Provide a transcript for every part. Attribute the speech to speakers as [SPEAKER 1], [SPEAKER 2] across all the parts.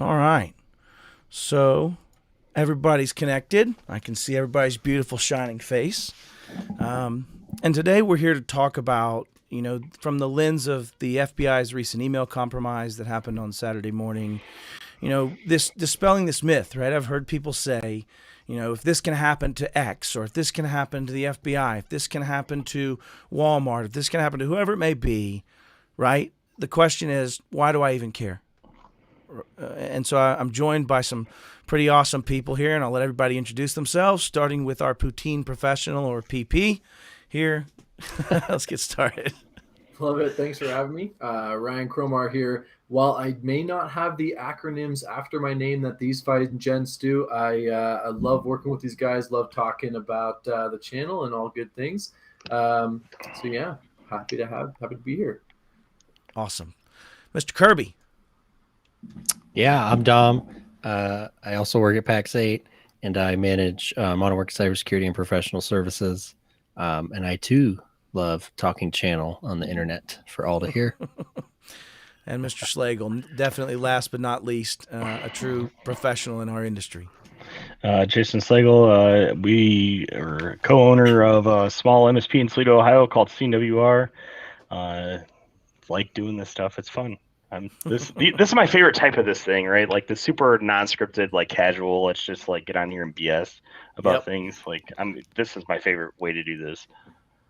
[SPEAKER 1] All right. So everybody's connected. I can see everybody's beautiful shining face. And today we're here to talk about, from the lens of the FBI's recent email compromise that happened on Saturday morning, this dispelling this myth, right? I've heard people say, if this can happen to X, or if this can happen to the FBI, if this can happen to Walmart, if this can happen to whoever it may be, right? The question is, why do I even care? And so I'm joined by some pretty awesome people here, and I'll let everybody introduce themselves, starting with our poutine professional, or PP. Here, let's get started.
[SPEAKER 2] Love it. Thanks for having me. Ryan Cromar here. While I may not have the acronyms after my name that these five gents do, I love working with these guys, love talking about the channel and all good things. So yeah, happy to be here.
[SPEAKER 1] Awesome. Mr. Kirby.
[SPEAKER 3] Yeah, I'm Dom. I also work at PAX 8, and I manage Modern Work Cybersecurity and Professional Services. And I too love talking channel on the internet for all to hear.
[SPEAKER 1] And Mr. Slagle, definitely last but not least, a true professional in our industry.
[SPEAKER 4] Jason Slagle. We are co-owner of a small MSP in Toledo, Ohio called CWR. Like doing this stuff. It's fun. This is my favorite type of this thing, right? Like the super non-scripted, like casual. Let's just like get on here and BS about things. Like this is my favorite way to do this.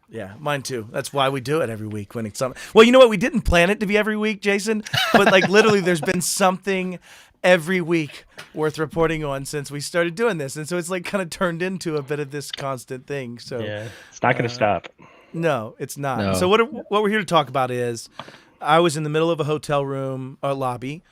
[SPEAKER 1] Yeah, mine too. That's why we do it every week when it's something. Well, you know what? We didn't plan it to be every week, Jason, but like literally there's been something every week worth reporting on since we started doing this. And so it's like kind of turned into a bit of this constant thing. So
[SPEAKER 4] yeah, it's not going to stop.
[SPEAKER 1] No, it's not.
[SPEAKER 3] No.
[SPEAKER 1] So what we're here to talk about is I was in the middle of a hotel room lobby,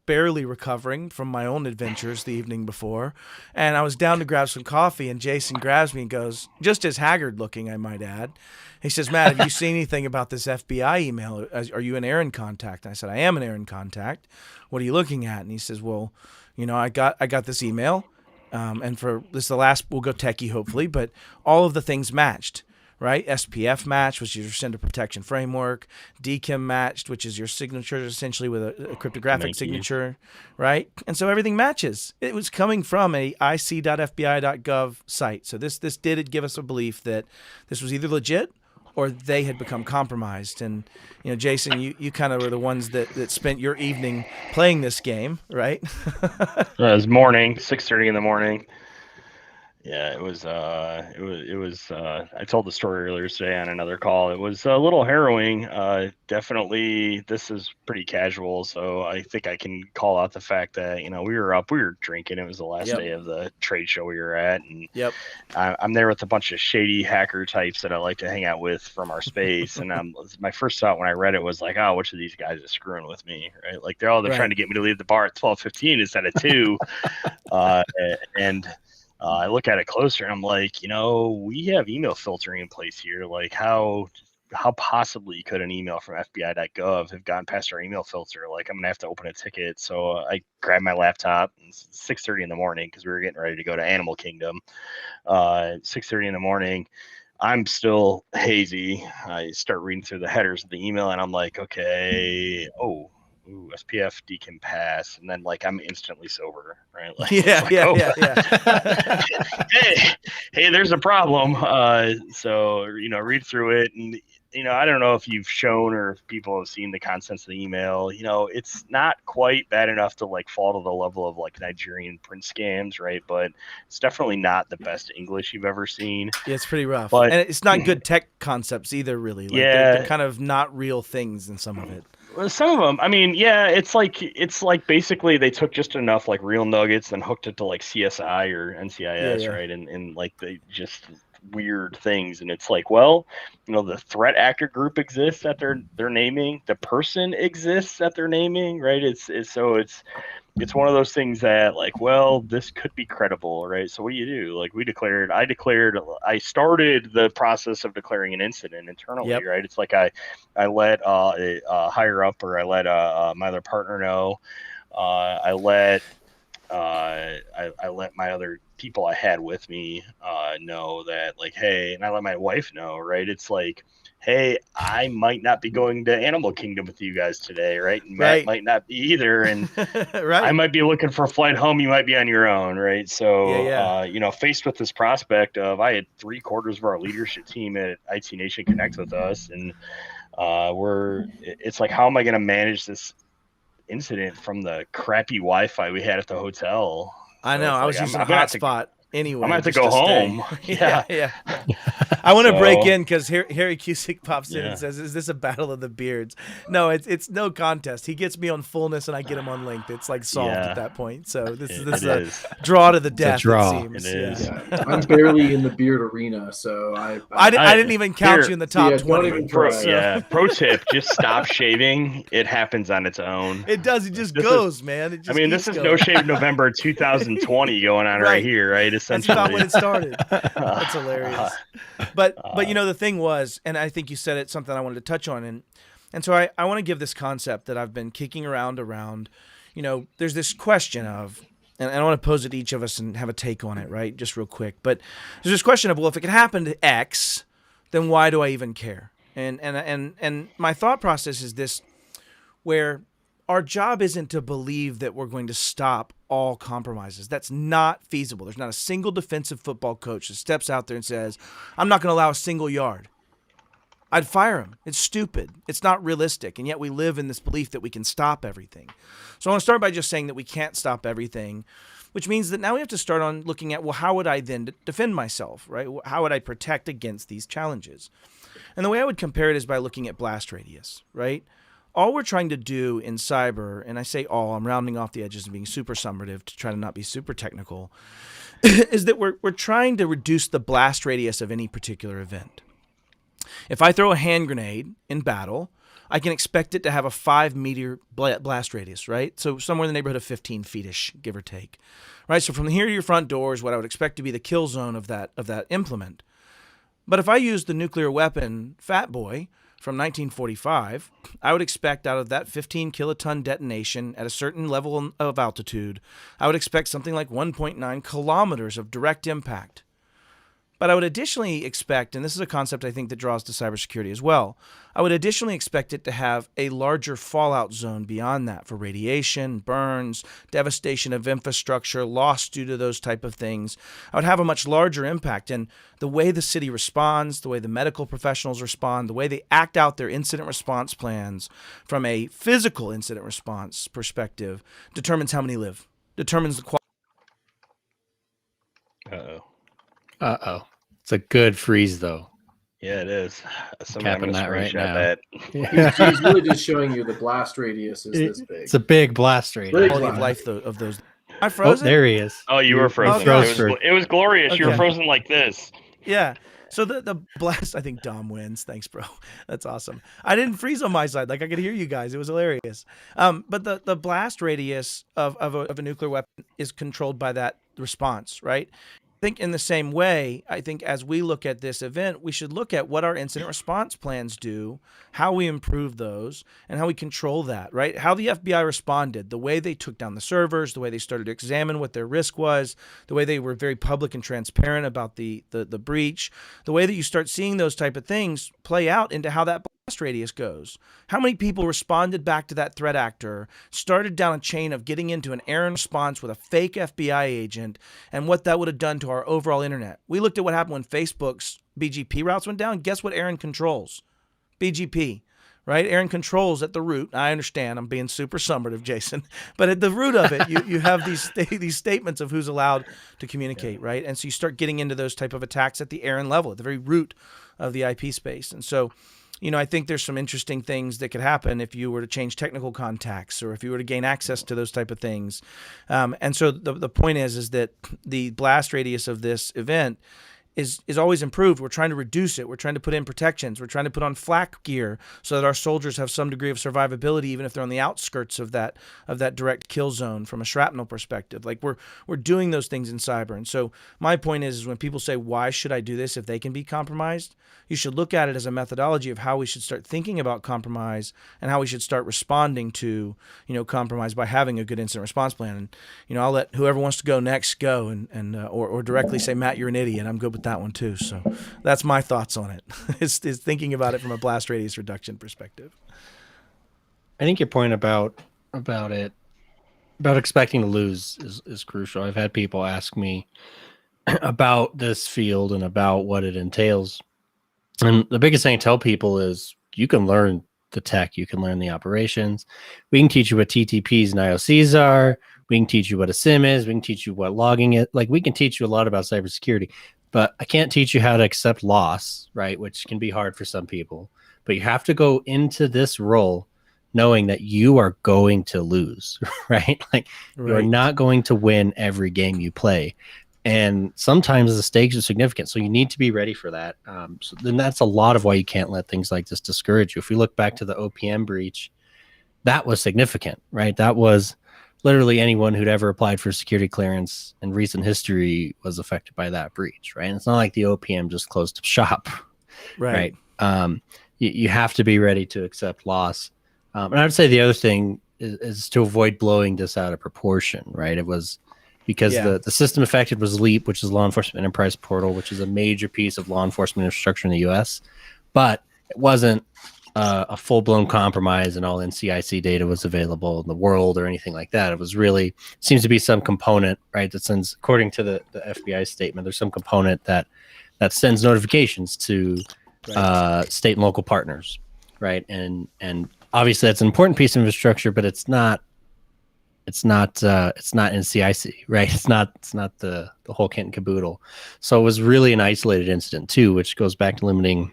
[SPEAKER 1] barely recovering from my own adventures the evening before, and I was down to grab some coffee, and Jason grabs me and goes, just as haggard looking, I might add. He says, Matt, have you seen anything about this FBI email? Are you an Aaron contact? And I said, I am an Aaron contact. What are you looking at? And he says, well, I got this email, and for this is the last, we'll go techie hopefully, but all of the things matched. Right? SPF matched, which is your sender protection framework. DKIM matched, which is your signature essentially with a cryptographic signature, right? And so everything matches. It was coming from a ic.fbi.gov site. So this did give us a belief that this was either legit or they had become compromised. And, Jason, you kind of were the ones that spent your evening playing this game, right?
[SPEAKER 4] It was morning, 6:30 in the morning. Yeah, it was. I told the story earlier today on another call. It was a little harrowing. Definitely, this is pretty casual, so I think I can call out the fact that we were drinking. It was the last day of the trade show we were at, and I'm there with a bunch of shady hacker types that I like to hang out with from our space. And my first thought when I read it was like, oh, which of these guys is screwing with me, right? Like they're trying to get me to leave the bar at 12:15 instead of 2, and. I look at it closer and I'm like, we have email filtering in place here. Like how possibly could an email from FBI.gov have gone past our email filter? Like I'm going to have to open a ticket. So I grabbed my laptop. It's 6:30 in the morning because we were getting ready to go to Animal Kingdom. 6:30 in the morning. I'm still hazy. I start reading through the headers of the email and I'm like, okay, SPF DKIM pass, and then like I'm instantly sober, right? Like,
[SPEAKER 1] yeah.
[SPEAKER 4] hey, there's a problem. So read through it, and I don't know if you've shown or if people have seen the contents of the email. It's not quite bad enough to like fall to the level of like Nigerian print scams, right? But it's definitely not the best English you've ever seen.
[SPEAKER 1] Yeah, it's pretty rough, and it's not good tech concepts either. Really, like, they're kind of not real things in some of it.
[SPEAKER 4] Well, some of them, I mean, yeah, it's like basically they took just enough like real nuggets and hooked it to like CSI or NCIS, right? And like they just weird things. And it's like, well, the threat actor group exists that they're naming, the person exists that they're naming, right? It's one of those things that like, well, this could be credible, right? So what do? Like I started the process of declaring an incident internally, right? It's like I let a higher up, or I let my other partner know. I let I let my other people I had with me know that, like, hey, and I let my wife know, right? It's like, hey, I might not be going to Animal Kingdom with you guys today, right? And Matt
[SPEAKER 1] Right.
[SPEAKER 4] might not be either, and I
[SPEAKER 1] Right.
[SPEAKER 4] might be looking for a flight home. You might be on your own, right? So,
[SPEAKER 1] Yeah.
[SPEAKER 4] faced with this prospect of, I had 3/4 of our leadership team at IT Nation connect with us, and it's like, how am I going to manage this incident from the crappy Wi-Fi we had at the hotel?
[SPEAKER 1] I
[SPEAKER 4] So
[SPEAKER 1] know.
[SPEAKER 4] it's
[SPEAKER 1] I
[SPEAKER 4] like,
[SPEAKER 1] was
[SPEAKER 4] I'm
[SPEAKER 1] using a
[SPEAKER 4] gonna have to,
[SPEAKER 1] hotspot
[SPEAKER 4] I'm gonna
[SPEAKER 1] anyway
[SPEAKER 4] have to
[SPEAKER 1] just
[SPEAKER 4] go
[SPEAKER 1] to stay.
[SPEAKER 4] home.
[SPEAKER 1] Yeah.
[SPEAKER 4] Yeah.
[SPEAKER 1] Yeah. I want to break
[SPEAKER 4] So
[SPEAKER 1] in because Harry Cusick pops in and
[SPEAKER 4] yeah,
[SPEAKER 1] says, "Is this a battle of the beards?" No, it's no contest. He gets me on fullness and I get him on length. It's like solved at
[SPEAKER 4] yeah,
[SPEAKER 1] that point. So this
[SPEAKER 4] it
[SPEAKER 1] is a
[SPEAKER 4] is.
[SPEAKER 1] draw to the
[SPEAKER 3] It's a
[SPEAKER 1] death. It
[SPEAKER 3] draw.
[SPEAKER 4] It
[SPEAKER 1] seems.
[SPEAKER 4] is.
[SPEAKER 1] Yeah.
[SPEAKER 2] Yeah, I'm barely in the beard arena, so
[SPEAKER 1] I didn't even count you
[SPEAKER 4] Here,
[SPEAKER 1] in the top
[SPEAKER 2] yeah, don't
[SPEAKER 1] 20.
[SPEAKER 2] even try.
[SPEAKER 1] So
[SPEAKER 4] pro tip: just stop shaving. It happens on its own.
[SPEAKER 1] it does. It
[SPEAKER 4] Like,
[SPEAKER 1] just
[SPEAKER 4] this is,
[SPEAKER 1] goes, man. It
[SPEAKER 4] I
[SPEAKER 1] just
[SPEAKER 4] mean, this
[SPEAKER 1] keeps
[SPEAKER 4] is No
[SPEAKER 1] going.
[SPEAKER 4] Shave November 2020 going on right
[SPEAKER 1] Right.
[SPEAKER 4] here, right?
[SPEAKER 1] That's about when
[SPEAKER 4] Essentially.
[SPEAKER 1] it started.
[SPEAKER 4] Uh,
[SPEAKER 1] That's
[SPEAKER 4] uh,
[SPEAKER 1] hilarious. But
[SPEAKER 4] uh,
[SPEAKER 1] the thing was, and I think you said it, something I wanted to touch on, and so I want to give this concept that I've been kicking around. There's this question of, and I want to pose it to each of us and have a take on it, right? Just real quick. But there's this question of, well, if it could happen to X, then why do I even care? And my thought process is this, where our job isn't to believe that we're going to stop all compromises. That's not feasible. There's not a single defensive football coach that steps out there and says, I'm not going to allow a single yard. I'd fire him. It's stupid. It's not realistic. And yet we live in this belief that we can stop everything. So I want to start by just saying that we can't stop everything, which means that now we have to start on looking at, well, how would I then defend myself, right? How would I protect against these challenges? And the way I would compare it is by looking at blast radius, right? All we're trying to do in cyber, and I say all, I'm rounding off the edges and being super summative to try to not be super technical, is that we're trying to reduce the blast radius of any particular event. If I throw a hand grenade in battle, I can expect it to have a 5-meter blast radius, right? So somewhere in the neighborhood of 15 feet-ish, give or take, right? So from here to your front door is what I would expect to be the kill zone of that implement. But if I use the nuclear weapon Fat Boy from 1945, I would expect out of that 15 kiloton detonation at a certain level of altitude, I would expect something like 1.9 kilometers of direct impact. But I would additionally expect, and this is a concept I think that draws to cybersecurity as well, I would additionally expect it to have a larger fallout zone beyond that for radiation, burns, devastation of infrastructure, loss due to those type of things. I would have a much larger impact. And the way the city responds, the way the medical professionals respond, the way they act out their incident response plans from a physical incident response perspective determines how many live, determines the quality.
[SPEAKER 4] Uh-oh.
[SPEAKER 3] Uh-oh. It's a good freeze, though.
[SPEAKER 4] Yeah, it is. Somebody, I'm
[SPEAKER 3] Capping
[SPEAKER 4] gonna
[SPEAKER 3] that right
[SPEAKER 4] screenshot
[SPEAKER 3] now.
[SPEAKER 4] that.
[SPEAKER 2] He's really just showing you the blast radius is this big.
[SPEAKER 3] It's a big blast radius.
[SPEAKER 2] Big
[SPEAKER 1] Quality of
[SPEAKER 2] blast.
[SPEAKER 1] life of those. Am I
[SPEAKER 3] Oh,
[SPEAKER 1] frozen?
[SPEAKER 3] there he is.
[SPEAKER 4] Oh, you were frozen.
[SPEAKER 1] froze
[SPEAKER 4] It was glorious. You were
[SPEAKER 1] Okay.
[SPEAKER 4] frozen like this.
[SPEAKER 1] Yeah. So the blast, I think Dom wins. Thanks, bro. That's awesome. I didn't freeze on my side. Like I could hear you guys. It was hilarious. But the blast radius of a nuclear weapon is controlled by that response, right? I think in the same way, I think as we look at this event, we should look at what our incident response plans do, how we improve those, and how we control that, right? How the FBI responded, the way they took down the servers, the way they started to examine what their risk was, the way they were very public and transparent about the breach, the way that you start seeing those type of things play out into how that blast radius goes. How many people responded back to that threat actor, started down a chain of getting into an errand response with a fake FBI agent, and what that would have done to our overall internet. We looked at what happened when Facebook's BGP routes went down. Guess what Aaron controls? BGP, right? Aaron controls at the root. I understand I'm being super summative, Jason, but at the root of it, you have these statements of who's allowed to communicate, right? And so you start getting into those type of attacks at the Aaron level, at the very root of the IP space. And so, I think there's some interesting things that could happen if you were to change technical contacts or if you were to gain access to those type of things. And so the point is that the blast radius of this event is always improved. We're trying to reduce it. We're trying to put in protections. We're trying to put on flak gear so that our soldiers have some degree of survivability, even if they're on the outskirts of that direct kill zone from a shrapnel perspective. Like we're doing those things in cyber. And so my point is when people say, why should I do this if they can be compromised? You should look at it as a methodology of how we should start thinking about compromise and how we should start responding to, compromise by having a good incident response plan. And, I'll let whoever wants to go next go or directly say, Matt, you're an idiot. I'm good with that one too. So that's my thoughts on it is thinking about it from a blast radius reduction perspective.
[SPEAKER 3] I think your point about expecting to lose is crucial. I've had people ask me about this field and about what it entails. And the biggest thing I tell people is you can learn the tech, you can learn the operations. We can teach you what TTPs and IOCs are. We can teach you what a SIM is. We can teach you what logging is. Like we can teach you a lot about cybersecurity, but I can't teach you how to accept loss, right? Which can be hard for some people. But you have to go into this role knowing that you are going to lose, right? Like you're not going to win every game you play. And sometimes the stakes are significant. So you need to be ready for that. So then that's a lot of why you can't let things like this discourage you. If we look back to the OPM breach, that was significant, right? That was literally anyone who'd ever applied for security clearance in recent history was affected by that breach, right? And it's not like the OPM just closed shop, right? You have to be ready to accept loss. And I would say the other thing is to avoid blowing this out of proportion, right? It was because the system affected was LEAP, which is Law Enforcement Enterprise Portal, which is a major piece of law enforcement infrastructure in the U.S., but it wasn't a full-blown compromise and all NCIC data was available in the world or anything like that. It was really seems to be some component, right, that sends, according to the FBI statement, there's some component that sends notifications to state and local partners, right? And obviously that's an important piece of infrastructure, but it's not NCIC, right? It's not the whole kit and caboodle. So it was really an isolated incident too, which goes back to limiting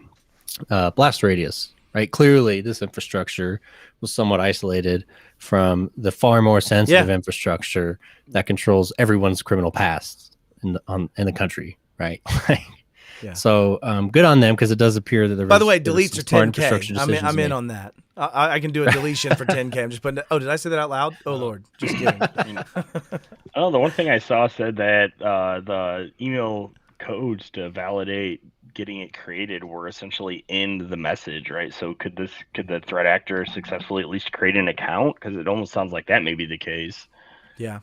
[SPEAKER 3] blast radius, right? Clearly this infrastructure was somewhat isolated from the far more sensitive infrastructure that controls everyone's criminal past in the country, right? So good on them, because it does appear that there
[SPEAKER 1] By the way,
[SPEAKER 3] there was
[SPEAKER 1] deletes
[SPEAKER 3] some
[SPEAKER 1] are
[SPEAKER 3] smart
[SPEAKER 1] 10K.
[SPEAKER 3] infrastructure
[SPEAKER 1] I'm in
[SPEAKER 3] decisions
[SPEAKER 1] on that. I can do a deletion for 10K. I'm just putting. Oh, did I say that out loud? Oh Lord, just kidding.
[SPEAKER 4] Oh, the one thing I saw said that the email codes to validate getting it created were essentially in the message, right? So could the threat actor successfully at least create an account? Because it almost sounds like that may be the case.
[SPEAKER 1] Yeah.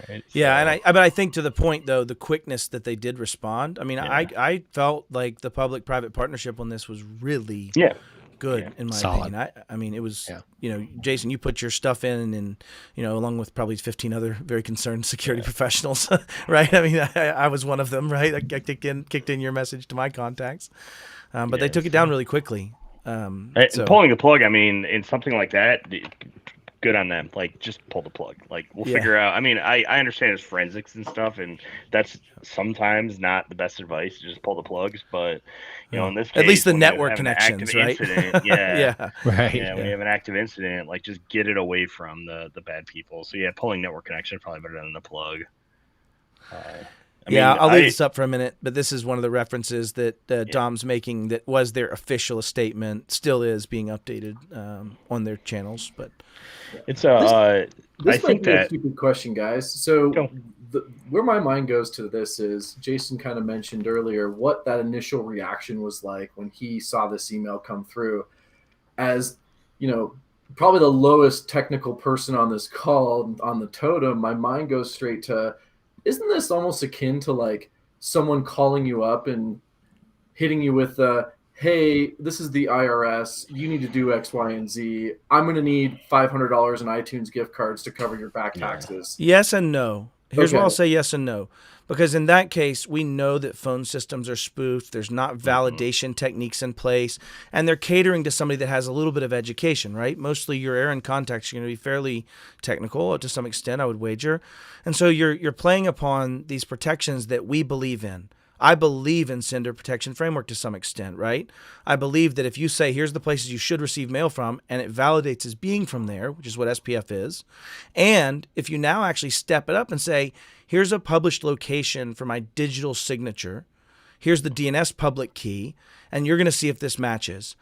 [SPEAKER 4] Right,
[SPEAKER 1] yeah, but I think to the point though, the quickness that they did respond. I mean, I felt like the public-private partnership on this was really good in my opinion. I mean, it was Jason, you put your stuff in, and along with probably 15 other very concerned security professionals, right? I mean, I was one of them, right? I kicked in your message to my contacts, but they took it down really quickly.
[SPEAKER 4] Pulling the plug, I mean, in something like that, good on them. Like, just pull the plug. Like, we'll figure out. I mean, I understand it's forensics and stuff, and that's sometimes not the best advice to just pull the plugs. But in this case,
[SPEAKER 1] at least the network connections, right?
[SPEAKER 4] Incident,
[SPEAKER 3] right.
[SPEAKER 4] When you have an active incident, like, just get it away from the bad people. So pulling network connection is probably better than the plug.
[SPEAKER 1] I'll leave this up for a minute, but this is one of the references that Dom's making that was their official statement, still is being updated on their channels. But
[SPEAKER 2] it's
[SPEAKER 4] this
[SPEAKER 2] I think
[SPEAKER 4] that
[SPEAKER 2] a stupid question, guys. So where my mind goes to this is Jason kind of mentioned earlier what that initial reaction was like when he saw this email come through. As probably the lowest technical person on this call on the totem, my mind goes straight to, isn't this almost akin to like someone calling you up and hitting you with hey, this is the IRS. You need to do X, Y, and Z. I'm going to need $500 in iTunes gift cards to cover your back taxes.
[SPEAKER 1] Yes and no. Here's why I'll say yes and no. Because in that case, we know that phone systems are spoofed. There's not validation techniques in place. And they're catering to somebody that has a little bit of education, right? Mostly your errand contacts are going to be fairly technical to some extent, I would wager. And so you're playing upon these protections that we believe in. I believe in sender protection framework to some extent, right? I believe that if you say, here's the places you should receive mail from, and it validates as being from there, which is what SPF is, and if you now actually step it up and say, here's a published location for my digital signature, Here's the DNS public key, and you're going to see if this matches.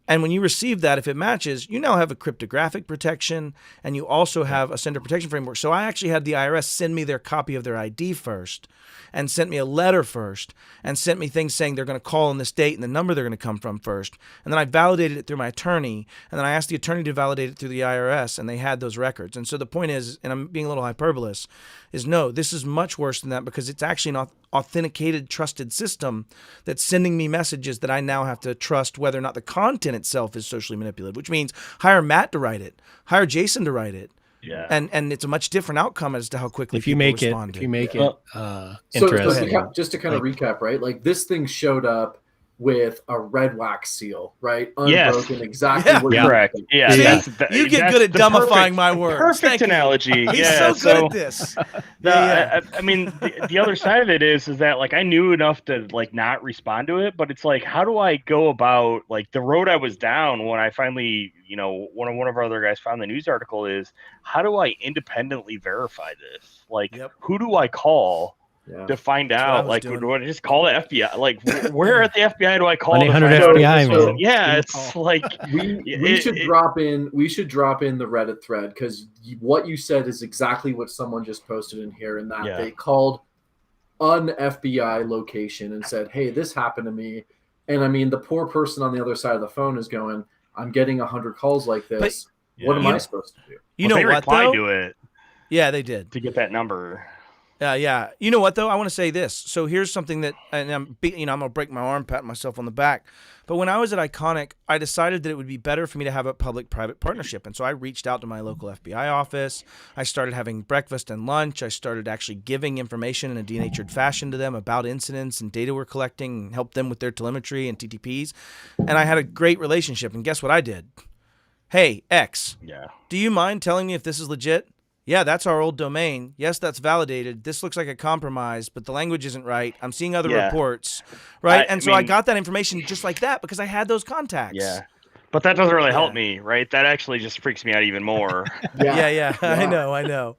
[SPEAKER 1] And when you receive that, if it matches, you now have a cryptographic protection, and you also have a sender protection framework. So I actually had the IRS send me their copy of their ID first, and sent me a letter first, and sent me things saying they're going to call on this date and the number they're going to come from first. And then I validated it through my attorney, and then I asked the attorney to validate it through the IRS, and they had those records. And so the point is, and I'm being a little hyperbolous, is no, this is much worse than that, because it's actually an authenticated, trusted system that's sending me messages that I now have to trust whether or not the content itself is socially manipulated, which means hire Matt to write it, hire Jason to write it.
[SPEAKER 4] Yeah.
[SPEAKER 1] And it's a much different outcome as to how quickly
[SPEAKER 3] If you
[SPEAKER 1] people
[SPEAKER 3] make it,
[SPEAKER 1] respond.
[SPEAKER 3] if you make it
[SPEAKER 2] interesting.
[SPEAKER 3] interesting.
[SPEAKER 2] Just to kind of recap, right? Like this thing showed up with a red wax seal, right?
[SPEAKER 4] Yes.
[SPEAKER 2] Unbroken, exactly
[SPEAKER 1] Yeah.
[SPEAKER 2] what you
[SPEAKER 4] Correct. Yeah.
[SPEAKER 1] See, you get
[SPEAKER 4] that's
[SPEAKER 1] good at
[SPEAKER 4] the
[SPEAKER 1] dumbifying my words.
[SPEAKER 4] Perfect
[SPEAKER 1] Thank you.
[SPEAKER 4] analogy.
[SPEAKER 1] He's
[SPEAKER 4] yeah.
[SPEAKER 1] so good at this.
[SPEAKER 4] I mean, the other side of it is that like I knew enough to like not respond to it, but it's like, how do I go about like the road I was down when I finally, one of our other guys found the news article is how do I independently verify this? Like, who do I call?
[SPEAKER 2] Yeah.
[SPEAKER 4] To find
[SPEAKER 1] That's
[SPEAKER 4] out, like, do I just call the FBI? Like, where at the FBI do I call?
[SPEAKER 3] 1-800 FBI, man.
[SPEAKER 4] Yeah, it's like
[SPEAKER 2] we should drop in the Reddit thread, because what you said is exactly what someone just posted in here, and that they called an FBI location and said, "Hey, this happened to me," and I mean, the poor person on the other side of the phone is going, "I'm getting 100 calls like this. What am I supposed to do?"
[SPEAKER 1] You know
[SPEAKER 4] they
[SPEAKER 1] what?
[SPEAKER 4] replied
[SPEAKER 1] Though?
[SPEAKER 4] to it.
[SPEAKER 1] Yeah, they did
[SPEAKER 4] to get that number.
[SPEAKER 1] Yeah. You know what though? I want to say this. So here's something that, and I'm gonna break my arm, pat myself on the back. But when I was at Iconic, I decided that it would be better for me to have a public-private partnership, and so I reached out to my local FBI office. I started having breakfast and lunch. I started actually giving information in a denatured fashion to them about incidents and data we're collecting, and helped them with their telemetry and TTPs. And I had a great relationship. And guess what I did? Hey, X.
[SPEAKER 4] Yeah.
[SPEAKER 1] Do you mind telling me if this is legit? Yeah, that's our old domain. Yes, that's validated. This looks like a compromise, but the language isn't right. I'm seeing other reports, right? I got that information just like that because I had those contacts.
[SPEAKER 4] Yeah, but that doesn't really help me, right? That actually just freaks me out even more.
[SPEAKER 1] Yeah. I know.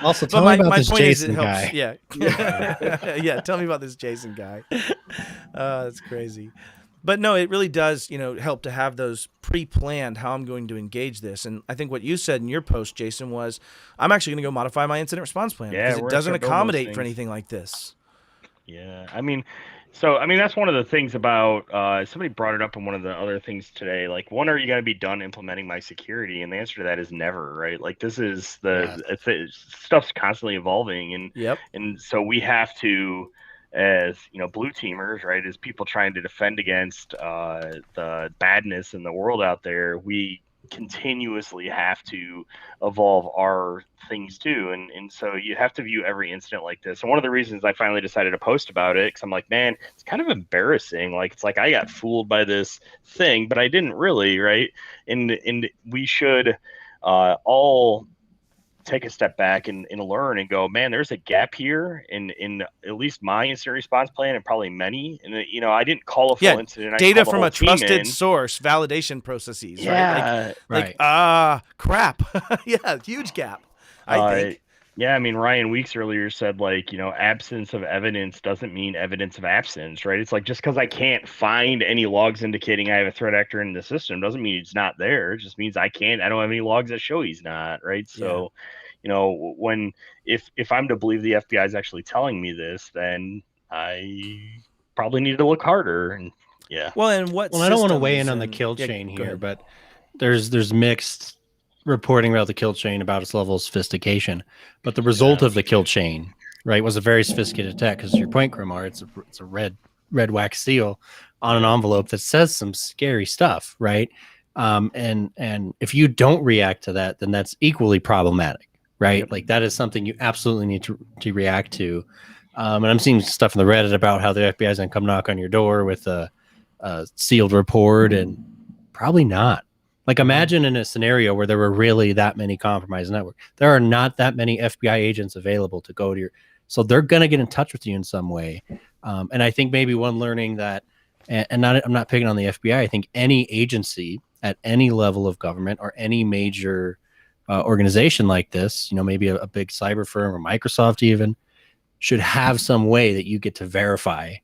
[SPEAKER 3] Also, tell me about this Jason
[SPEAKER 1] helps.
[SPEAKER 3] guy.
[SPEAKER 1] Yeah, tell me about this Jason guy. That's crazy. But no, it really does, help to have those pre-planned how I'm going to engage this. And I think what you said in your post, Jason, was I'm actually going to go modify my incident response plan because it doesn't accommodate for anything like this.
[SPEAKER 4] Yeah, that's one of the things about somebody brought it up in one of the other things today. Like, when are you going to be done implementing my security? And the answer to that is never, right? Like, this is stuff's constantly evolving, and so we have to, as blue teamers, right, as people trying to defend against the badness in the world out there, we continuously have to evolve our things too, and so you have to view every incident like this. And one of the reasons I finally decided to post about it, because I'm like, man, it's kind of embarrassing. Like, it's like I got fooled by this thing, but I didn't really, right? And we should all take a step back and learn and go, man, there's a gap here in at least my incident response plan, and probably many. And I didn't call a full incident.
[SPEAKER 1] Data from a trusted source, validation processes.
[SPEAKER 4] Yeah,
[SPEAKER 1] right. Crap. Yeah, huge gap. I think.
[SPEAKER 4] Yeah, I mean, Ryan Weeks earlier said, like, absence of evidence doesn't mean evidence of absence, right? It's like, just because I can't find any logs indicating I have a threat actor in the system doesn't mean he's not there. It just means I don't have any logs that show he's not, right? So, if I'm to believe the FBI is actually telling me this, then I probably need to look harder. And
[SPEAKER 1] Well, and what?
[SPEAKER 3] Well, I don't want to weigh in on the kill chain here, but there's mixed reporting about the kill chain about its level of sophistication, but the result of the kill chain, right, was a very sophisticated attack. Because to your point, Grimar, it's a red wax seal on an envelope that says some scary stuff, right? And if you don't react to that, then that's equally problematic, right? Yep. Like, that is something you absolutely need to react to. And I'm seeing stuff in the Reddit about how the FBI is going to come knock on your door with a sealed report, and probably not. Like, imagine in a scenario where there were really that many compromised networks. There are not that many FBI agents available to go to your, so they're going to get in touch with you in some way. And I think maybe one learning that, I'm not picking on the FBI. I think any agency at any level of government or any major organization like this, maybe a big cyber firm or Microsoft even, should have some way that you get to verify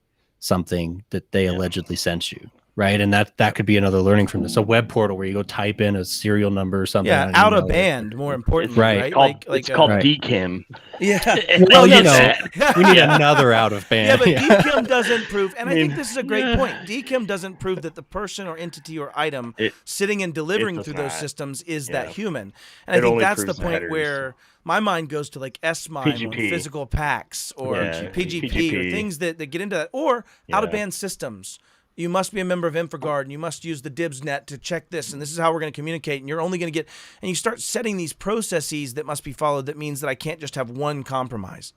[SPEAKER 3] something that they allegedly sent you, right? And that could be another learning from this. A web portal where you go type in a serial number or something.
[SPEAKER 1] Yeah,
[SPEAKER 3] on an
[SPEAKER 1] out of
[SPEAKER 3] email.
[SPEAKER 1] band, more importantly,
[SPEAKER 3] Right.
[SPEAKER 1] right?
[SPEAKER 4] It's called
[SPEAKER 3] Right.
[SPEAKER 4] DKIM.
[SPEAKER 1] Yeah.
[SPEAKER 3] Well,
[SPEAKER 1] no,
[SPEAKER 3] you know,
[SPEAKER 1] so-
[SPEAKER 3] we need another out of band.
[SPEAKER 1] Yeah, but DKIM doesn't prove, and I think this is a great
[SPEAKER 4] yeah.
[SPEAKER 1] point. DKIM doesn't prove that the person or entity or item
[SPEAKER 4] It-
[SPEAKER 1] sitting and delivering
[SPEAKER 4] does
[SPEAKER 1] through those
[SPEAKER 4] not.
[SPEAKER 1] systems is
[SPEAKER 4] Yeah.
[SPEAKER 1] that human. And I
[SPEAKER 4] It
[SPEAKER 1] think
[SPEAKER 4] only
[SPEAKER 1] that's the
[SPEAKER 4] proves the
[SPEAKER 1] point
[SPEAKER 4] headers.
[SPEAKER 1] where my mind goes to like SMIME or
[SPEAKER 4] PGP.
[SPEAKER 1] physical packs or
[SPEAKER 4] Yeah,
[SPEAKER 1] PGP, or
[SPEAKER 4] PGP.
[SPEAKER 1] things that get into that, or out of
[SPEAKER 4] Yeah.
[SPEAKER 1] band systems. You must be a member of InfraGard and you must use the DibsNet to check this, and this is how we're going to communicate, and you're only going to get, and you start setting these processes that must be followed. That means that I can't just have one compromise,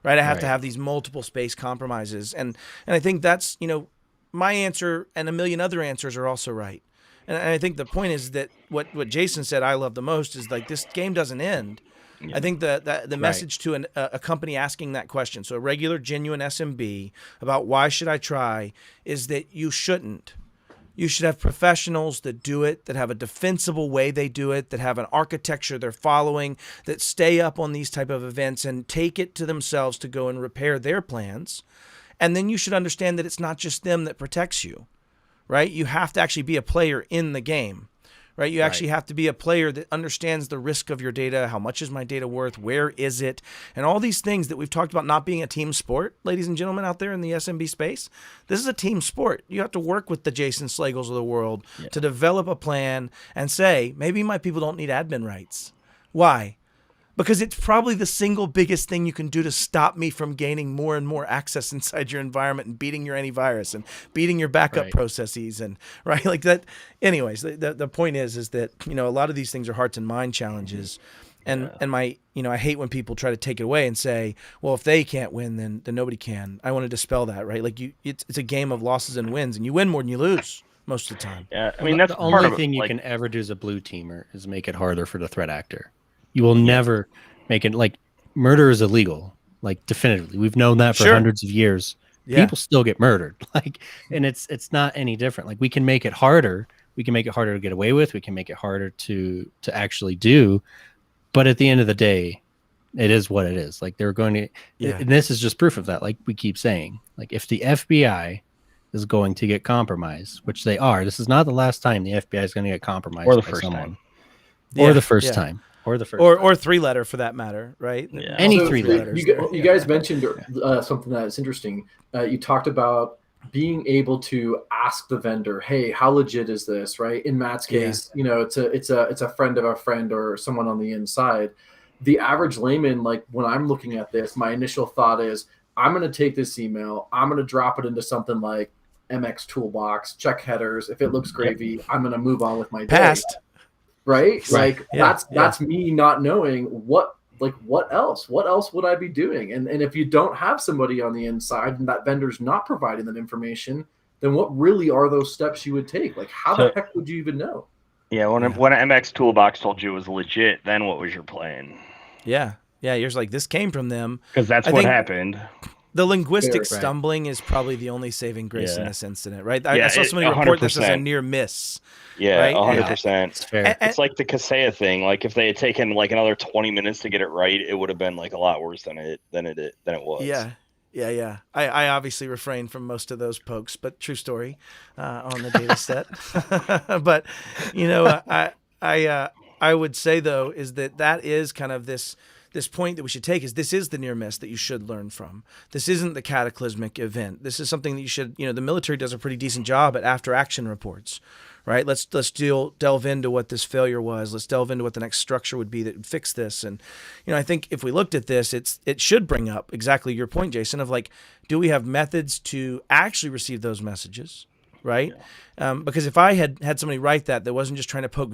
[SPEAKER 1] right? I have to
[SPEAKER 3] Right.
[SPEAKER 1] have these multiple space compromises, and I think that's, my answer and a million other answers are also right. And I think the point is that what Jason said I love the most is like this game doesn't end. I think the message to a company asking that question, so a regular, genuine SMB about why should I try, is that you shouldn't. You should have professionals that do it, that have a defensible way they do it, that have an architecture they're following, that stay up on these type of events and take it to themselves to go and repair their plans. And then you should understand that it's not just them that protects you, right? You have to actually be a player in the game. Right? You actually have to be a player that understands the risk of your data. How much is my data worth? Where is it? And all these things that we've talked about not being a team sport, ladies and gentlemen out there in the SMB space. This is a team sport. You have to work with the Jason Slagels of the world to develop a plan and say, maybe my people don't need admin rights. Why? Because it's probably the single biggest thing you can do to stop me from gaining more and more access inside your environment and beating your antivirus and beating your backup processes and right like that. Anyways, the point is that a lot of these things are hearts and mind challenges, and my I hate when people try to take it away and say, well, if they can't win, then nobody can. I want to dispel that, right? Like it's a game of losses and wins, and you win more than you lose most of the time.
[SPEAKER 4] Yeah, I mean that's
[SPEAKER 3] the
[SPEAKER 4] part
[SPEAKER 3] only
[SPEAKER 4] of it,
[SPEAKER 3] thing you
[SPEAKER 4] like,
[SPEAKER 3] can ever do as a blue teamer is make it harder for the threat actor. You will never make it like murder is illegal, like definitively. We've known that for hundreds of years.
[SPEAKER 1] Yeah.
[SPEAKER 3] People still get murdered, and it's not any different. Like we can make it harder. We can make it harder to get away with. We can make it harder to actually do. But at the end of the day, it is what it is. Like they're going to, and this is just proof of that. Like we keep saying, like if the FBI is going to get compromised, which they are, this is not the last time the FBI is going to get compromised,
[SPEAKER 4] or the
[SPEAKER 3] by
[SPEAKER 4] first
[SPEAKER 3] someone.
[SPEAKER 4] time.
[SPEAKER 3] Or the first time. Or the first
[SPEAKER 1] or three letter for that matter, right?
[SPEAKER 4] Yeah.
[SPEAKER 3] Any
[SPEAKER 2] So,
[SPEAKER 3] three letters.
[SPEAKER 2] You guys mentioned something that is interesting. You talked about being able to ask the vendor, "Hey, how legit is this?" Right? In Matt's case, it's a friend of a friend or someone on the inside. The average layman, like when I'm looking at this, my initial thought is, I'm going to take this email, I'm going to drop it into something like MX Toolbox, check headers. If it looks gravy, I'm going to move on with my day.
[SPEAKER 1] Past.
[SPEAKER 2] Right? Like
[SPEAKER 1] Yeah.
[SPEAKER 2] that's me not knowing what else would I be doing? And if you don't have somebody on the inside and that vendor's not providing that information, then what really are those steps you would take? Like how the heck would you even know?
[SPEAKER 4] Yeah, when MX Toolbox told you it was legit, then what was your plan?
[SPEAKER 1] Yeah. You're like, this came from them.
[SPEAKER 4] Because that's what happened.
[SPEAKER 1] The linguistic
[SPEAKER 2] Fair, right.
[SPEAKER 1] stumbling is probably the only saving grace in
[SPEAKER 4] Yeah.
[SPEAKER 1] this incident, right?
[SPEAKER 4] Yeah,
[SPEAKER 1] I saw somebody report this as a
[SPEAKER 4] 100%.
[SPEAKER 1] near miss.
[SPEAKER 4] Yeah,
[SPEAKER 1] Right?
[SPEAKER 4] 100%.
[SPEAKER 3] It's fair.
[SPEAKER 4] It's like the Kaseya thing. Like if they had taken like another 20 minutes to get it right, it would have been like a lot worse than it was.
[SPEAKER 1] Yeah. I obviously refrained from most of those pokes, but true story on the data set. But I would say though is that is kind of this point that we should take is this is the near miss that you should learn from. This isn't the cataclysmic event. This is something that you should, the military does a pretty decent job at after action reports, right? Let's delve into what this failure was. Let's delve into what the next structure would be that would fix this. And, I think if we looked at this, it should bring up exactly your point, Jason, of like, do we have methods to actually receive those messages? Right? Yeah. Because if I had somebody write that wasn't just trying to poke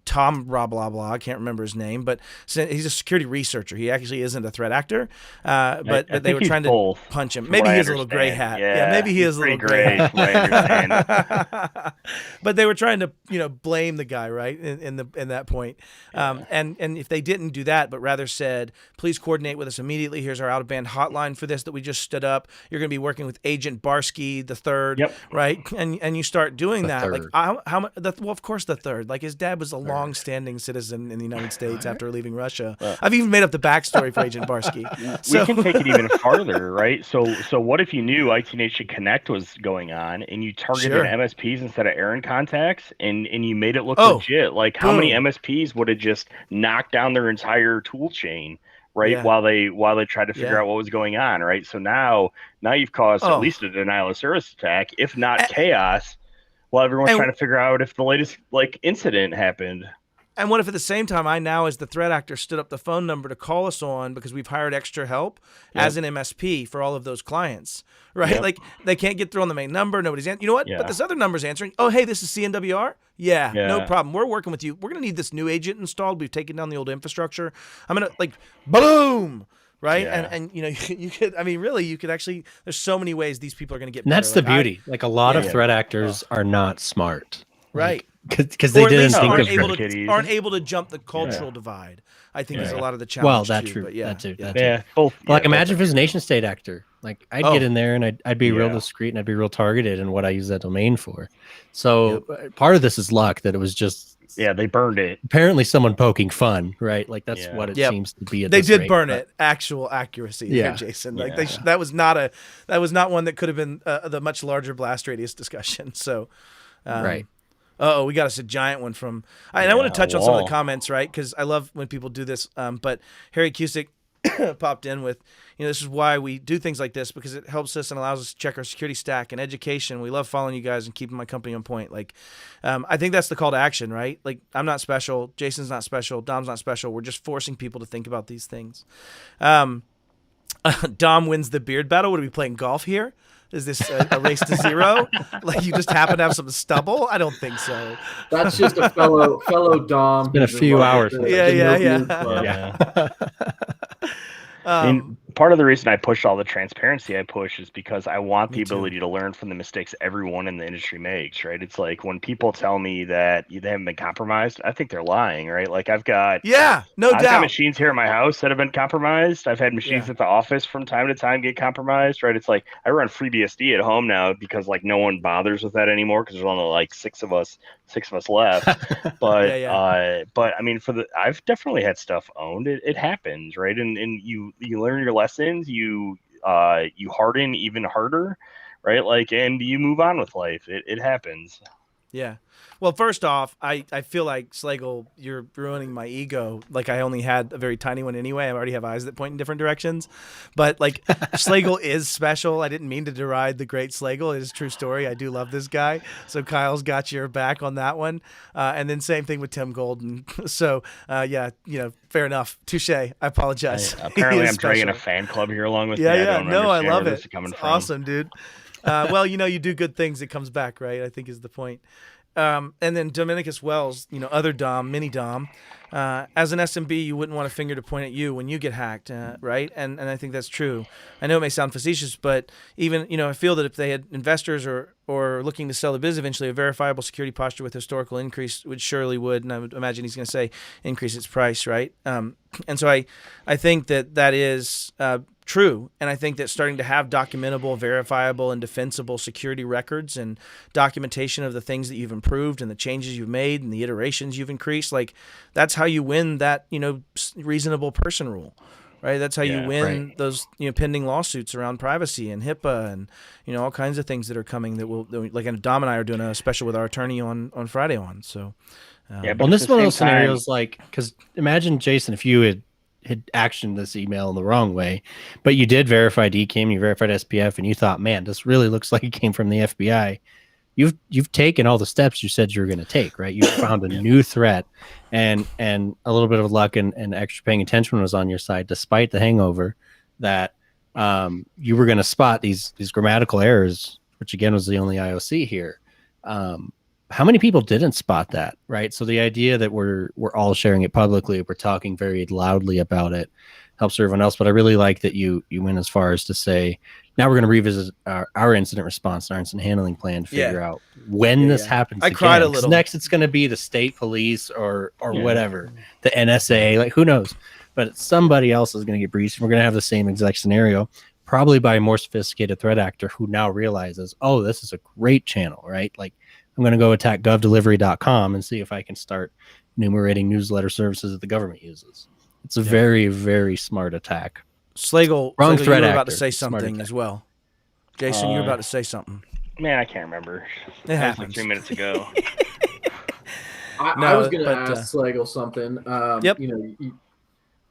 [SPEAKER 1] Tom blah, blah, blah, I can't remember his name, but he's a security researcher. He actually isn't a threat actor, but they were trying to punch him. Maybe he has a little gray hat. Yeah, maybe he has a little gray hat. But they were trying to, blame the guy, right, in that point. And if they didn't do that, but rather said, please coordinate with us immediately. Here's our out-of-band hotline for this that we just stood up. You're going to be working with Agent Barsky the third, right? And you start doing that. Like, well, of course the third. Like his dad was a long-standing citizen in the United States after leaving Russia.
[SPEAKER 4] Well-
[SPEAKER 1] I've even made up the backstory for Agent Barsky.
[SPEAKER 4] We can take it even farther, right? So what if you knew IT Nation Connect was going on and you targeted
[SPEAKER 1] Sure.
[SPEAKER 4] MSPs instead of Aaron contacts and you made it look
[SPEAKER 1] Oh,
[SPEAKER 4] legit? Like how many
[SPEAKER 1] boom.
[SPEAKER 4] MSPs would have just knocked down their entire tool chain, right?
[SPEAKER 1] Yeah.
[SPEAKER 4] While they tried to figure
[SPEAKER 1] Yeah.
[SPEAKER 4] out what was going on, right? So now you've caused
[SPEAKER 1] Oh.
[SPEAKER 4] at least a denial of service attack, if not
[SPEAKER 1] And-
[SPEAKER 4] chaos, while everyone's
[SPEAKER 1] and-
[SPEAKER 4] trying to figure out if the latest like incident happened.
[SPEAKER 1] And what if at the same time I now, as the threat actor, stood up the phone number to call us on because we've hired extra help as an MSP for all of those clients, right?
[SPEAKER 4] Yep.
[SPEAKER 1] Like they can't get through on the main number. Nobody's you know what?
[SPEAKER 4] Yeah.
[SPEAKER 1] But this other number's answering. Oh, hey, this is CNWR. Yeah, no
[SPEAKER 4] Yeah.
[SPEAKER 1] problem. We're working with you. We're gonna need this new agent installed. We've taken down the old infrastructure. I'm gonna boom. Right.
[SPEAKER 4] Yeah.
[SPEAKER 1] And you could, I mean, really, you could actually, there's so many ways these people are going to get
[SPEAKER 3] And that's
[SPEAKER 1] better.
[SPEAKER 3] the beauty. Like a lot of
[SPEAKER 1] Yeah.
[SPEAKER 3] threat actors are not smart.
[SPEAKER 1] Right.
[SPEAKER 3] Because they
[SPEAKER 1] Or at
[SPEAKER 3] didn't
[SPEAKER 1] least
[SPEAKER 3] think
[SPEAKER 1] aren't
[SPEAKER 3] of
[SPEAKER 1] able,
[SPEAKER 3] it.
[SPEAKER 1] to, aren't able to jump the cultural divide, I think is a
[SPEAKER 4] Yeah.
[SPEAKER 1] lot of the challenge.
[SPEAKER 3] Well, that
[SPEAKER 1] too,
[SPEAKER 3] true.
[SPEAKER 1] But yeah,
[SPEAKER 3] That too.
[SPEAKER 1] yeah.
[SPEAKER 3] That too.
[SPEAKER 4] Yeah, both.
[SPEAKER 3] Like
[SPEAKER 4] yeah,
[SPEAKER 3] imagine
[SPEAKER 4] both.
[SPEAKER 3] if it was a nation state actor. Like I'd
[SPEAKER 1] Oh.
[SPEAKER 3] get in there and I'd be real
[SPEAKER 4] Yeah.
[SPEAKER 3] discreet and I'd be real targeted in what I use that domain for. So part of this is luck that it was just
[SPEAKER 4] Yeah, they burned it.
[SPEAKER 3] apparently someone poking fun, right? Like that's
[SPEAKER 4] Yeah.
[SPEAKER 3] what it
[SPEAKER 1] Yep.
[SPEAKER 3] seems to be. At
[SPEAKER 1] They
[SPEAKER 3] this
[SPEAKER 1] did
[SPEAKER 3] rate,
[SPEAKER 1] burn
[SPEAKER 3] but-
[SPEAKER 1] it. Actual accuracy,
[SPEAKER 3] Yeah.
[SPEAKER 1] there, Jason. Like
[SPEAKER 4] Yeah.
[SPEAKER 1] that was not one that could have been the much larger blast radius discussion. So,
[SPEAKER 3] Right.
[SPEAKER 1] Oh, we got us a giant one from. And I want to
[SPEAKER 4] Yeah,
[SPEAKER 1] touch on some of the
[SPEAKER 4] wall.
[SPEAKER 1] comments, right? Because I love when people do this. But Harry Cusick popped in with, this is why we do things like this, because it helps us and allows us to check our security stack and education. We love following you guys and keeping my company on point. Like, I think that's the call to action, right? Like, I'm not special. Jason's not special. Dom's not special. We're just forcing people to think about these things. Dom wins the beard battle. Would we be playing golf here? Is this a race to zero? Like you just happen to have some stubble? I don't think so.
[SPEAKER 2] That's just a fellow Dom.
[SPEAKER 3] been a
[SPEAKER 2] who's
[SPEAKER 3] few
[SPEAKER 2] involved
[SPEAKER 3] hours.
[SPEAKER 2] with the
[SPEAKER 1] Yeah.
[SPEAKER 2] No Beard Club.
[SPEAKER 4] Yeah. I mean, part of the reason I push all the transparency I push is because I want the
[SPEAKER 1] Me too.
[SPEAKER 4] ability to learn from the mistakes everyone in the industry makes, right? It's like when people tell me that they haven't been compromised, I think they're lying, right? Like I've got
[SPEAKER 1] No
[SPEAKER 4] got
[SPEAKER 1] doubt.
[SPEAKER 4] machines here at my house that have been compromised. I've had machines
[SPEAKER 1] Yeah.
[SPEAKER 4] at the office from time to time get compromised, right? It's like I run FreeBSD at home now because like no one bothers with that anymore because there's only like six of us left. But but I mean, I've definitely had stuff owned. It happens, right? And you learn your lessons. You harden even harder, right? Like, and you move on with life. It happens.
[SPEAKER 1] Yeah. Well, first off, I feel like Slagle, you're ruining my ego. Like I only had a very tiny one anyway. I already have eyes that point in different directions. But like Slagle is special. I didn't mean to deride the great Slagle. It is a true story. I do love this guy. So Kyle's got your back on that one. And then same thing with Tim Golden. So fair enough. Touche. I apologize.
[SPEAKER 4] Apparently,
[SPEAKER 1] He
[SPEAKER 4] I'm
[SPEAKER 1] is
[SPEAKER 4] dragging a
[SPEAKER 1] special.
[SPEAKER 4] fan club here along with
[SPEAKER 1] Yeah,
[SPEAKER 4] me.
[SPEAKER 1] yeah.
[SPEAKER 4] don't
[SPEAKER 1] No, I
[SPEAKER 4] understand
[SPEAKER 1] love
[SPEAKER 4] where
[SPEAKER 1] it.
[SPEAKER 4] this is coming
[SPEAKER 1] It's
[SPEAKER 4] from.
[SPEAKER 1] awesome, dude. Well, you do good things. It comes back, right? I think is the point. And then Dominicus Wells, other Dom, mini Dom. As an SMB, you wouldn't want a finger to point at you when you get hacked, right? And I think that's true. I know it may sound facetious, but even, I feel that if they had investors or looking to sell the biz eventually, a verifiable security posture with historical increase would, and I would imagine he's going to say increase its price, right? And so I think that is true. And I think that starting to have documentable, verifiable, and defensible security records and documentation of the things that you've improved and the changes you've made and the iterations you've increased, like that's how you win that, reasonable person rule, right? That's how you win those, pending lawsuits around privacy and HIPAA and, all kinds of things that are coming that will, like Dom and I are doing a special with our attorney on Friday on. So,
[SPEAKER 4] But
[SPEAKER 3] Well,
[SPEAKER 4] at
[SPEAKER 3] this is
[SPEAKER 4] the
[SPEAKER 3] one of those
[SPEAKER 4] same time-
[SPEAKER 3] scenarios like, because imagine, Jason, if you had actioned this email in the wrong way, but you did verify DKIM, you verified SPF, and you thought, man, this really looks like it came from the FBI. You've taken all the steps you said you were going to take, right? You found a new threat, and a little bit of luck and extra paying attention was on your side, despite the hangover, that you were going to spot these grammatical errors, which again was the only IOC here. How many people didn't spot that, right? So the idea that we're all sharing it publicly, we're talking very loudly about it, helps everyone else. But I really like that you went as far as to say, now we're going to revisit our incident response and our incident handling plan to figure out when this happens.
[SPEAKER 1] I cried a
[SPEAKER 3] 'Cause
[SPEAKER 1] little.
[SPEAKER 3] Next, it's going to be the state police or whatever, the NSA, like who knows? But somebody else is going to get breached. We're going to have the same exact scenario, probably by a more sophisticated threat actor who now realizes, oh, this is a great channel, right? Like I'm going to go attack govdelivery.com and see if I can start enumerating newsletter services that the government uses. It's a very, very smart attack.
[SPEAKER 1] Slagle,
[SPEAKER 3] Wrong
[SPEAKER 1] you
[SPEAKER 3] threat
[SPEAKER 1] were about to
[SPEAKER 3] actor.
[SPEAKER 1] say
[SPEAKER 3] Smart
[SPEAKER 1] something
[SPEAKER 3] attack.
[SPEAKER 1] as well. Jason, you were about to say something.
[SPEAKER 4] Man, I can't remember.
[SPEAKER 1] It
[SPEAKER 4] That was like
[SPEAKER 1] happens.
[SPEAKER 4] 3 minutes ago.
[SPEAKER 2] I was going to ask Slagle something.
[SPEAKER 1] Yep.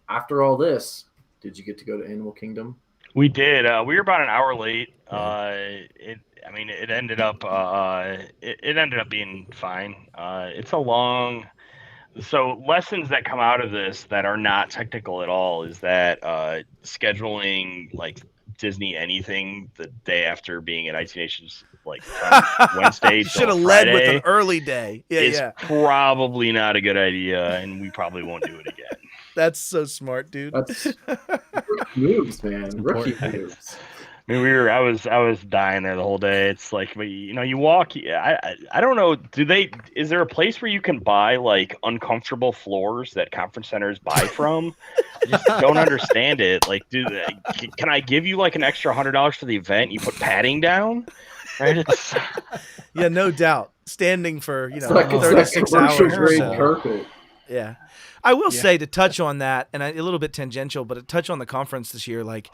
[SPEAKER 2] After all this, did you get to go to Animal Kingdom?
[SPEAKER 4] We did. We were about an hour late.
[SPEAKER 3] Yeah.
[SPEAKER 4] It ended up. It ended up being fine. It's a long. So lessons that come out of this that are not technical at all is that scheduling like Disney anything the day after being at IT Nations like from Wednesday
[SPEAKER 1] You should
[SPEAKER 4] till
[SPEAKER 1] have led with
[SPEAKER 4] Friday
[SPEAKER 1] an early day.
[SPEAKER 4] is probably not a good idea, and we probably won't do it again.
[SPEAKER 1] That's so smart, dude.
[SPEAKER 2] That's rookie moves, man. Rookie
[SPEAKER 3] important.
[SPEAKER 2] moves.
[SPEAKER 4] I mean, I was dying there the whole day. It's like, you walk. I don't know. Is there a place where you can buy like uncomfortable floors that conference centers buy from? I just don't understand it. Like, can I give you like an extra $100 for the event? And you put padding down, right? It's
[SPEAKER 1] Yeah, no doubt. Standing for
[SPEAKER 2] It's like
[SPEAKER 1] 36
[SPEAKER 2] commercial
[SPEAKER 1] hours or
[SPEAKER 2] grade
[SPEAKER 1] so.
[SPEAKER 2] carpet.
[SPEAKER 1] Yeah. I will say, to touch on that, and a little bit tangential, but to touch on the conference this year, like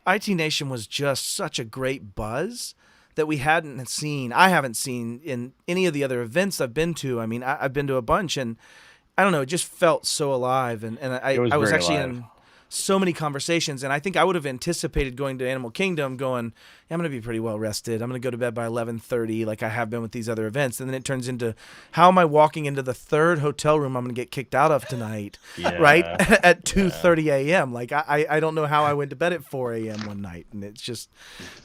[SPEAKER 1] IT Nation was just such a great buzz that we hadn't seen. I haven't seen in any of the other events I've been to. I mean, I've been to a bunch, and I don't know, it just felt so alive. And I was
[SPEAKER 4] very
[SPEAKER 1] actually
[SPEAKER 4] alive.
[SPEAKER 1] in so many conversations, and I think I would have anticipated going to Animal Kingdom going, I'm going to be pretty well rested. I'm going to go to bed by 11:30 like I have been with these other events. And then it turns into, how am I walking into the third hotel room I'm going to get kicked out of tonight, right? At 2:30 a.m. Like, I don't know how I went to bed at 4 a.m. one night. And it's just,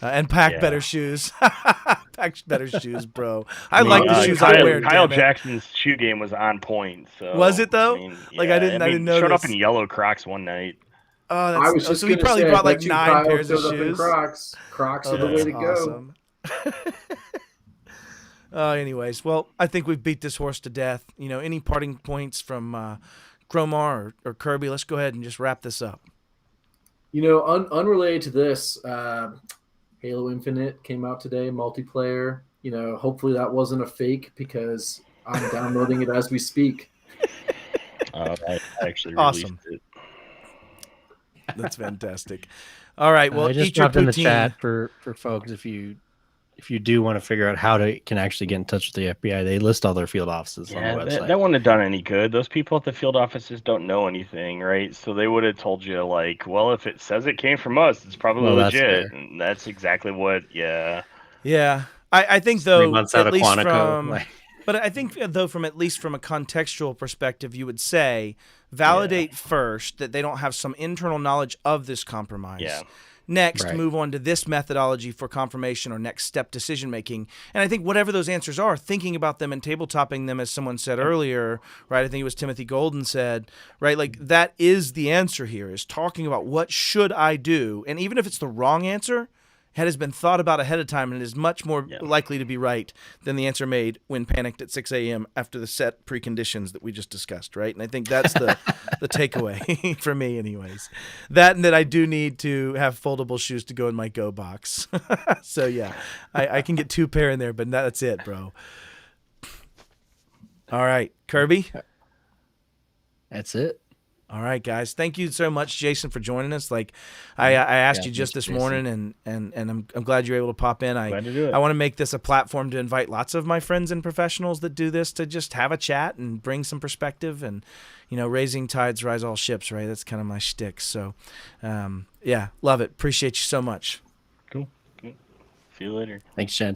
[SPEAKER 1] and pack better shoes. Pack better shoes, bro. I like the shoes I wear.
[SPEAKER 4] Kyle
[SPEAKER 1] damn it.
[SPEAKER 4] Jackson's shoe game was on point. So
[SPEAKER 1] Was it, though? Like, I didn't
[SPEAKER 4] Showed up
[SPEAKER 1] notice.
[SPEAKER 4] in yellow Crocs one night.
[SPEAKER 1] Oh,
[SPEAKER 2] I was just
[SPEAKER 1] so he
[SPEAKER 2] gonna
[SPEAKER 1] probably
[SPEAKER 2] say, I
[SPEAKER 1] brought like
[SPEAKER 2] bet you
[SPEAKER 1] 9
[SPEAKER 2] Kyle
[SPEAKER 1] pairs of
[SPEAKER 2] showed up in
[SPEAKER 1] shoes.
[SPEAKER 2] Crocs. Crocs are the way to go.
[SPEAKER 1] Awesome. Anyways, well, I think we've beat this horse to death. Any parting points from Cromar or Kirby? Let's go ahead and just wrap this up.
[SPEAKER 2] Unrelated to this, Halo Infinite came out today, multiplayer. Hopefully that wasn't a fake because I'm downloading it as we speak.
[SPEAKER 4] I actually
[SPEAKER 1] Awesome.
[SPEAKER 4] released it.
[SPEAKER 1] That's fantastic. All right, well,
[SPEAKER 3] I just
[SPEAKER 1] eat your
[SPEAKER 3] dropped in the
[SPEAKER 1] poutine.
[SPEAKER 3] chat for folks if you do want to figure out how to can actually get in touch with the FBI. They list all their field offices on the website.
[SPEAKER 4] That wouldn't have done any good. Those people at the field offices don't know anything, right? So they would have told you, like, well, if it says it came from us, it's probably legit. And that's exactly what,
[SPEAKER 1] Yeah. I think, though,
[SPEAKER 3] 3 months out
[SPEAKER 1] at
[SPEAKER 3] of
[SPEAKER 1] least
[SPEAKER 3] Quantico.
[SPEAKER 1] but I think, though, from a contextual perspective, you would say validate first that they don't have some internal knowledge of this compromise.
[SPEAKER 4] Yeah.
[SPEAKER 1] Next, move on to this methodology for confirmation or next step decision making. And I think whatever those answers are, thinking about them and tabletopping them, as someone said earlier, right? I think it was Timothy Golden said, right? Like, that is the answer here, is talking about what should I do? And even if it's the wrong answer, it has been thought about ahead of time and is much more likely to be right than the answer made when panicked at 6 a.m. after the set preconditions that we just discussed, right? And I think that's the takeaway for me anyways. That and that I do need to have foldable shoes to go in my Go box. So, yeah, I can get 2 pair in there, but that's it, bro. All right, Kirby?
[SPEAKER 3] That's it.
[SPEAKER 1] All right, guys. Thank you so much, Jason, for joining us. Like, I asked you just this morning, and I'm glad you're able to pop in.
[SPEAKER 4] Glad to do it.
[SPEAKER 1] I want to make this a platform to invite lots of my friends and professionals that do this to just have a chat and bring some perspective. And, raising tides rise all ships, right? That's kind of my shtick. So, love it. Appreciate you so much.
[SPEAKER 4] Cool. See you later.
[SPEAKER 3] Thanks, Chad.